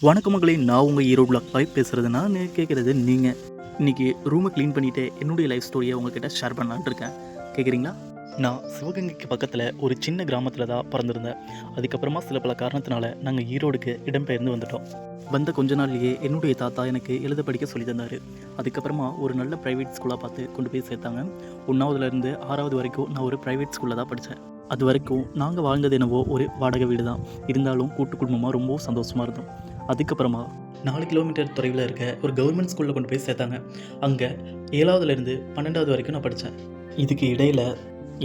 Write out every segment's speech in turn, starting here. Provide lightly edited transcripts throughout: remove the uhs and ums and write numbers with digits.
வணக்கம் மகளே, நான் உங்கள் ஈரோடு லைவ் பேசுகிறது. நான் கேட்குறது நீங்கள். இன்றைக்கி ரூமை க்ளீன் பண்ணிவிட்டு என்னுடைய லைஃப் ஸ்டோரியை உங்ககிட்ட ஷேர் பண்ணலான்ட்டு இருக்கேன். கேட்குறீங்களா? நான் சிவகங்கைக்கு பக்கத்தில் ஒரு சின்ன கிராமத்தில் தான் பிறந்திருந்தேன். அதுக்கப்புறமா சில பல காரணத்தினால நாங்கள் ஈரோடுக்கு இடம்பெயர்ந்து வந்துட்டோம். வந்த கொஞ்ச நாள்லேயே என்னுடைய தாத்தா எனக்கு எழுத படிக்க சொல்லி தந்தார். அதுக்கப்புறமா ஒரு நல்ல ப்ரைவேட் ஸ்கூலாக பார்த்து கொண்டு போய் சேர்த்தாங்க. 1வதுலேருந்து 6வது வரைக்கும் நான் ஒரு ப்ரைவேட் ஸ்கூலில் தான் படித்தேன். அது வரைக்கும் நாங்கள் வாழ்ந்தது என்னவோ ஒரு வாடகை வீடு தான். இருந்தாலும் கூட்டு குடும்பமாக ரொம்ப சந்தோஷமாக இருந்தோம். அதுக்கப்புறமா 4 கிலோமீட்டர் தொலைவில் இருக்க ஒரு கவர்மெண்ட் ஸ்கூலில் கொண்டு போய் சேர்த்தாங்க. அங்கே 7வதுலேருந்து 12வது வரைக்கும் நான் படித்தேன். இதுக்கு இடையில்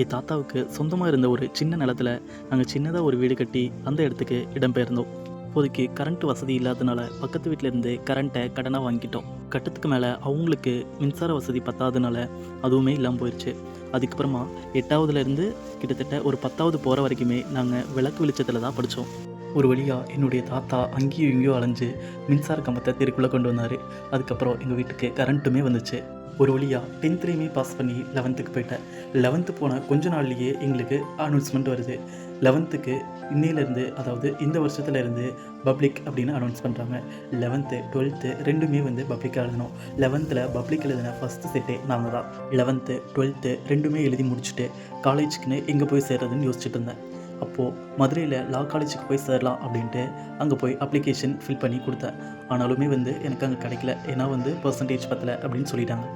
என் தாத்தாவுக்கு சொந்தமாக இருந்த ஒரு சின்ன நிலத்தில் நாங்கள் சின்னதாக ஒரு வீடு கட்டி அந்த இடத்துக்கு இடம்பெயர்ந்தோம். இப்போதைக்கு கரண்ட் வசதி இல்லாதனால பக்கத்து வீட்டில் இருந்து கரண்ட்டை கடனாக வாங்கிட்டோம். கட்டத்துக்கு மேலே அவங்களுக்கு மின்சார வசதி பத்தாதனால அதுவுமே இல்லாமல் போயிடுச்சு. அதுக்கப்புறமா 8வதுலேருந்து கிட்டத்தட்ட ஒரு 10வது போகிற வரைக்குமே நாங்கள் விளக்கு வெளிச்சத்தில் தான் படித்தோம். ஒரு வழியாக என்னுடைய தாத்தா அங்கேயும் இங்கேயும் அலைஞ்சு மின்சார கம்பத்தை தெருக்குள்ளே கொண்டு வந்தார். அதுக்கப்புறம் எங்கள் வீட்டுக்கு கரண்ட்டுமே வந்துச்சு. ஒரு வழியாக 10th பாஸ் பண்ணி 11th போயிட்டேன். 11th போன கொஞ்ச நாள்லேயே எங்களுக்கு அனௌன்ஸ்மெண்ட் வருது. 11th இன்னையிலேருந்து, அதாவது இந்த வருஷத்துலேருந்து பப்ளிக் அப்படின்னு அனௌன்ஸ் பண்ணுறாங்க. 11th 12th ரெண்டுமே பப்ளிக்காக எழுதணும். 11th பப்ளிக் எழுதின ஃபஸ்ட்டு செட்டே நாங்கள் தான். 11th 12th ரெண்டுமே எழுதி முடிச்சுட்டு காலேஜுக்குன்னு எங்கே போய் சேர்றதுன்னு யோசிச்சுட்டு இருந்தேன். அப்போது மதுரையில் லா காலேஜுக்கு போய் சேரலாம் அப்படின்ட்டு அங்கே போய் அப்ளிகேஷன் ஃபில் பண்ணி கொடுத்தேன். ஆனாலுமே எனக்கு அங்கே கிடைக்கல. ஏன்னா பர்சன்டேஜ் பத்தலை அப்படின்னு சொல்லிட்டாங்க.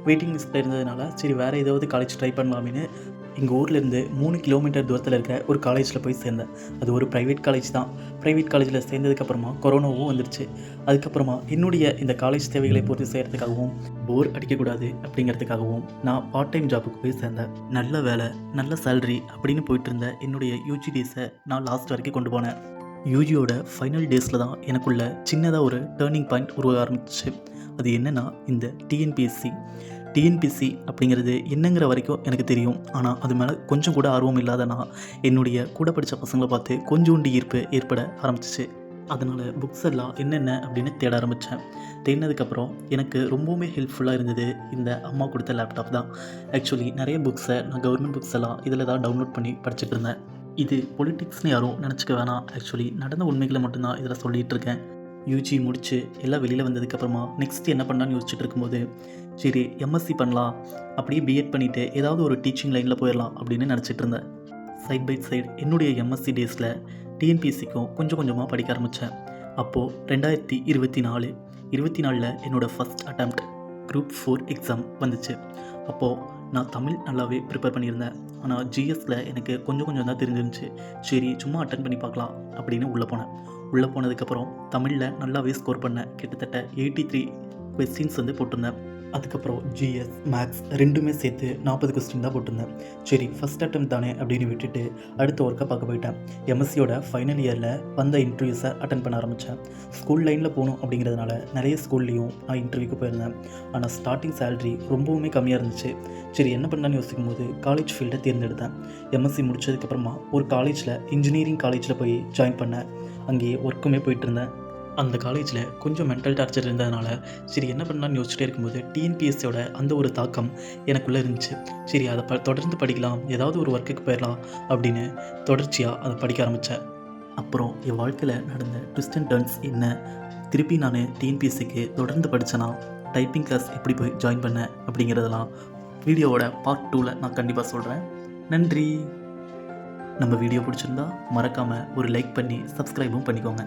வெயிட்டிங் லிஸ்ட்டில் இருந்ததுனால சரி வேறு ஏதாவது காலேஜ் ட்ரை பண்ணலாமேன்னு எங்கள் ஊர்லேருந்து 3 கிலோமீட்டர் தூரத்தில் இருக்க ஒரு காலேஜில் போய் சேர்ந்தேன். அது ஒரு ப்ரைவேட் காலேஜ் தான். ப்ரைவேட் காலேஜில் சேர்ந்ததுக்கப்புறமா கொரோனாவும் வந்துடுச்சு. அதுக்கப்புறமா என்னுடைய இந்த காலேஜ் தேவைகளை பூர்த்தி செய்கிறதுக்காகவும் போர் அடிக்கக்கூடாது அப்படிங்கிறதுக்காகவும் நான் பார்ட் டைம் ஜாபுக்கு போய் சேர்ந்தேன். நல்ல வேலை, நல்ல சேலரி அப்படின்னு போயிட்டு இருந்த என்னுடைய யூஜி டேஸை நான் லாஸ்ட் வரைக்கும் கொண்டு போனேன். யூஜியோட ஃபைனல் டேஸில் தான் எனக்குள்ள சின்னதாக ஒரு டேர்னிங் பாயிண்ட் உருவாக ஆரம்பிச்சிச்சு. அது என்னென்னா, இந்த டிஎன்பிஎஸ்சி அப்படிங்கிறது என்னங்கிற வரைக்கும் எனக்கு தெரியும். ஆனால் அது மேலே கொஞ்சம் கூட ஆர்வம் இல்லாதனா என்னுடைய கூட படித்த பசங்களை பார்த்து கொஞ்சோண்டு ஈர்ப்பு ஏற்பட ஆரம்பிச்சிச்சு. அதனால் புக்ஸ் எல்லாம் என்னென்ன அப்படின்னு தேட ஆரம்பித்தேன். தேடினதுக்கப்புறம் எனக்கு ரொம்பவுமே ஹெல்ப்ஃபுல்லாக இருந்தது இந்த அம்மா கொடுத்த லேப்டாப் தான். ஆக்சுவலி நிறைய புக்ஸை நான் கவர்மெண்ட் புக்ஸ் எல்லாம் இதில் தான் டவுன்லோட் பண்ணி படிச்சுட்டு இருந்தேன். இது பொலிட்டிக்ஸ்னு யாரும் நினச்சிக்க வேணாம். ஆக்சுவலி நடந்த உண்மைகளை மட்டும்தான் இதில் சொல்லிகிட்டு இருக்கேன். யூஜி முடித்து எல்லாம் வெளியில் வந்ததுக்கப்புறமா நெக்ஸ்ட் என்ன பண்ணலான்னு யோசிச்சுட்டு இருக்கும்போது சரி எம்எஸ்சி பண்ணலாம், அப்படியே பிஎட் பண்ணிவிட்டு ஏதாவது ஒரு டீச்சிங் லைனில் போயிடலாம் அப்படின்னு நினச்சிட்டு இருந்தேன். சைட் பை சைடு என்னுடைய எம்எஸ்சி டேஸில் டிஎன்பிஎஸ்சிக்கும் கொஞ்சம் கொஞ்சமாக படிக்க ஆரம்பித்தேன். அப்போது 2024 என்னோடய ஃபஸ்ட் அட்டெம்ப்ட் குரூப் 4 எக்ஸாம் வந்துச்சு. அப்போது நான் தமிழ் நல்லாவே ப்ரிப்பேர் பண்ணியிருந்தேன். ஆனால் ஜிஎஸ்சில் எனக்கு கொஞ்சம் தான் தெரிஞ்சிருந்துச்சு. சரி சும்மா அட்டன் பண்ணி பார்க்கலாம் அப்படின்னு உள்ளே போனதுக்கப்புறம் தமிழில் நல்லாவே ஸ்கோர் பண்ணேன். கிட்டத்தட்ட 83 கொஸ்டின்ஸ் போட்டிருந்தேன். அதுக்கப்புறம் ஜிஎஸ் மேக்ஸ் ரெண்டுமே சேர்த்து 40 கொஸ்டின் தான் போட்டிருந்தேன். சரி ஃபஸ்ட் அட்டம் தானே அப்படின்னு விட்டுட்டு அடுத்த ஒர்க்கை பார்க்க போயிட்டேன். எம்எஸ்சியோட ஃபைனல் இயரில் வந்த இன்டர்வியூஸை அட்டன் பண்ண ஆரம்பித்தேன். ஸ்கூல் லைனில் போகணும் அப்படிங்கிறதுனால நிறைய ஸ்கூல்லேயும் நான் இன்டர்வியூக்கு போயிருந்தேன். ஆனால் ஸ்டார்டிங் சேலரி ரொம்பவுமே கம்மியாக இருந்துச்சு. சரி என்ன பண்ணலான்னு யோசிக்கும் போது காலேஜ் ஃபீல்டை தேர்ந்தெடுத்தேன். எம்எஸ்சி முடித்ததுக்கப்புறமா ஒரு காலேஜில் இன்ஜினியரிங் காலேஜில் போய் ஜாயின் பண்ணேன். அங்கேயே ஒர்க்குமே போயிட்டு இருந்தேன். அந்த காலேஜில் கொஞ்சம் மென்டல் டார்ச்சர் இருந்ததுனால சரி என்ன பண்ணலான்னு யோசிச்சுட்டே இருக்கும்போது டிஎன்பிஎஸ்சியோட அந்த ஒரு தாக்கம் எனக்குள்ளே இருந்துச்சு. சரி அதை தொடர்ந்து படிக்கலாம், ஏதாவது ஒரு ஒர்க்குக்கு போயிடலாம் அப்படின்னு தொடர்ச்சியாக அதை படிக்க ஆரம்பித்தேன். அப்புறம் என் வாழ்க்கையில் நடந்த ட்விஸ்ட் அண்ட் டர்ன்ஸ் என்ன, திருப்பி நான் டிஎன்பிஎஸ்சிக்கு தொடர்ந்து படித்தேன்னா, டைப்பிங் கிளாஸ் எப்படி போய் ஜாயின் பண்ணேன் அப்படிங்கிறதெல்லாம் வீடியோவோட பார்ட் 2ல் நான் கண்டிப்பாக சொல்கிறேன். நன்றி. நம்ம வீடியோ பிடிச்சிருந்தா மறக்காமல் ஒரு லைக் பண்ணி சப்ஸ்கிரைபும் பண்ணிக்கோங்க.